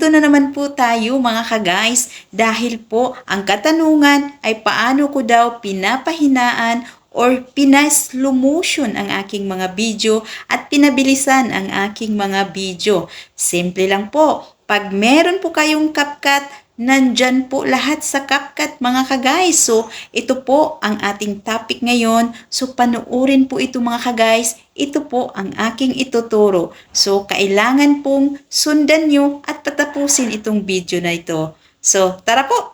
Nandito na naman po tayo mga ka-guys dahil po ang katanungan ay paano ko daw pinapahinaan or pina-slow motion ang aking mga video at pinabilisan ang aking mga video. Simple lang po. Pag meron po kayong CapCut, nandyan po lahat sa CapCut mga ka-guys. So, ito po ang ating topic ngayon. So, panoorin po ito mga ka-guys. Ito po ang aking ituturo. So, kailangan pong sundan nyo at patapusin itong video na ito. So, tara po!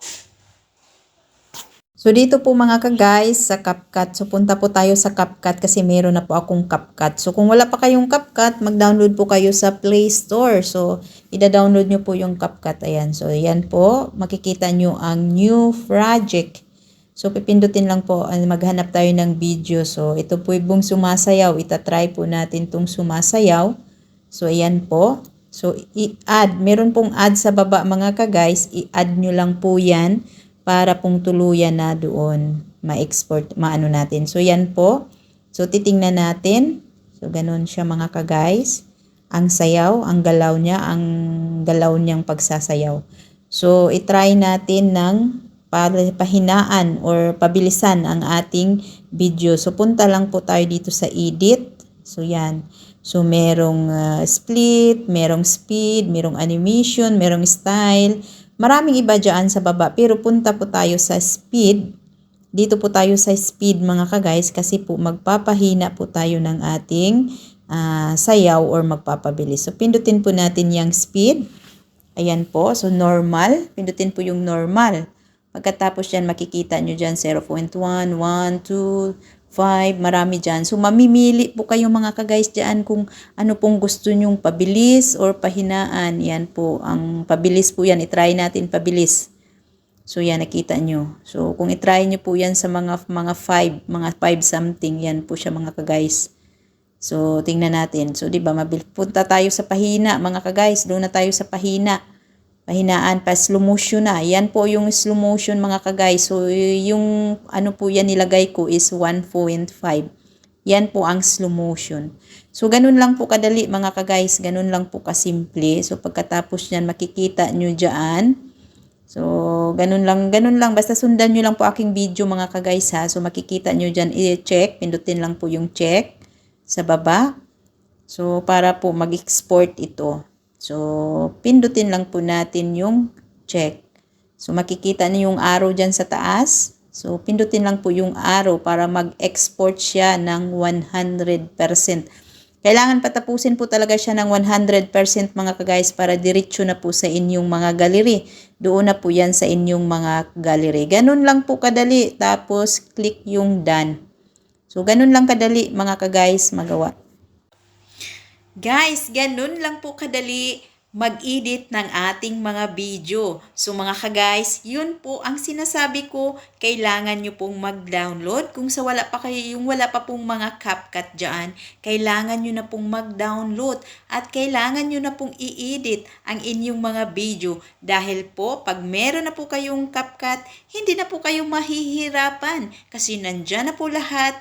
So, dito po mga ka-guys sa CapCut. So, punta po tayo sa CapCut kasi meron na po akong CapCut. So, kung wala pa kayong CapCut, mag-download po kayo sa Play Store. So, ida-download nyo po yung CapCut. Ayan. So, ayan po. Makikita nyo ang new project. So, pipindutin lang po. Maghanap tayo ng video. So, ito po yung sumasayaw. Itatry po natin itong sumasayaw. So, ayan po. So, i-add. Meron pong add sa baba mga ka-guys. I-add nyo lang po yan para pong tuluyan na doon ma-export, maano natin. So, yan po. So, titingnan natin. So, ganun siya mga ka-guys. Ang sayaw, ang galaw niya, ang galaw niyang pagsasayaw. So, itry natin ng pahinaan or pabilisan ang ating video. So, punta lang po tayo dito sa edit. So, yan. So, merong split, merong speed, merong animation, merong style. Maraming iba dyan sa baba, pero punta po tayo sa speed. Dito po tayo sa speed mga ka-guys kasi po magpapahina po tayo ng ating sayaw or magpapabilis. So, pindutin po natin yung speed. Ayan po. So, normal. Pindutin po yung normal. Pagkatapos yan, makikita nyo dyan 0.1, 1, 2, 5, marami dyan. So, mamimili po kayo mga ka-guys dyan kung ano pong gusto nyong pabilis or pahinaan. Yan po, ang pabilis po yan. I-try natin pabilis. So, yan, nakita nyo. So, kung i-try nyo po yan sa mga 5 something, yan po siya mga ka-guys. So, tingnan natin. So, diba, punta tayo sa pahina mga ka-guys. Doon na tayo sa pahina. Pahinaan pa, slow motion na. Yan po yung slow motion mga ka-guys. So, yung ano po yan nilagay ko is 1.5. Yan po ang slow motion. So, ganun lang po kadali mga ka-guys. Ganun lang po kasimple. So, pagkatapos nyan, makikita nyo dyan. So, ganun lang. Basta sundan nyo lang po aking video mga ka-guys ha. So, makikita nyo dyan, i-check. Pindutin lang po yung check sa baba. So, para po mag-export ito. So, pindutin lang po natin yung check. So, makikita niyo yung arrow dyan sa taas. So, pindutin lang po yung arrow para mag-export siya ng 100%. Kailangan patapusin po talaga siya ng 100% mga ka-guys para diretso na po sa inyong mga gallery. Doon na po yan sa inyong mga gallery. Ganun lang po kadali. Tapos, click yung done. So, ganun lang kadali mga ka-guys magawa. Guys, ganun lang po kadali mag-edit ng ating mga video. So mga ka-guys, yun po ang sinasabi ko, kailangan nyo pong mag-download. Kung sa wala pa pong mga CapCut dyan, kailangan nyo na pong mag-download at kailangan nyo na pong i-edit ang inyong mga video. Dahil po, pag meron na po kayong CapCut, hindi na po kayo mahihirapan kasi nandyan na po lahat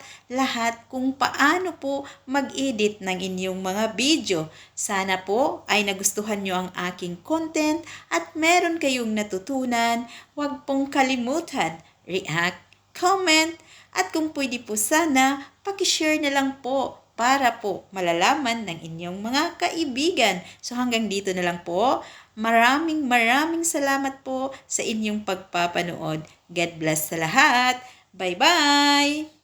kung paano po mag-edit ng inyong mga video. Sana po ay nagustuhan nyo ang aking content at meron kayong natutunan. Huwag pong kalimutan, react, comment, at kung pwede po sana, pakishare na lang po para po malalaman ng inyong mga kaibigan. So hanggang dito na lang po. Maraming salamat po sa inyong pagpapanood. God bless sa lahat. Bye-bye!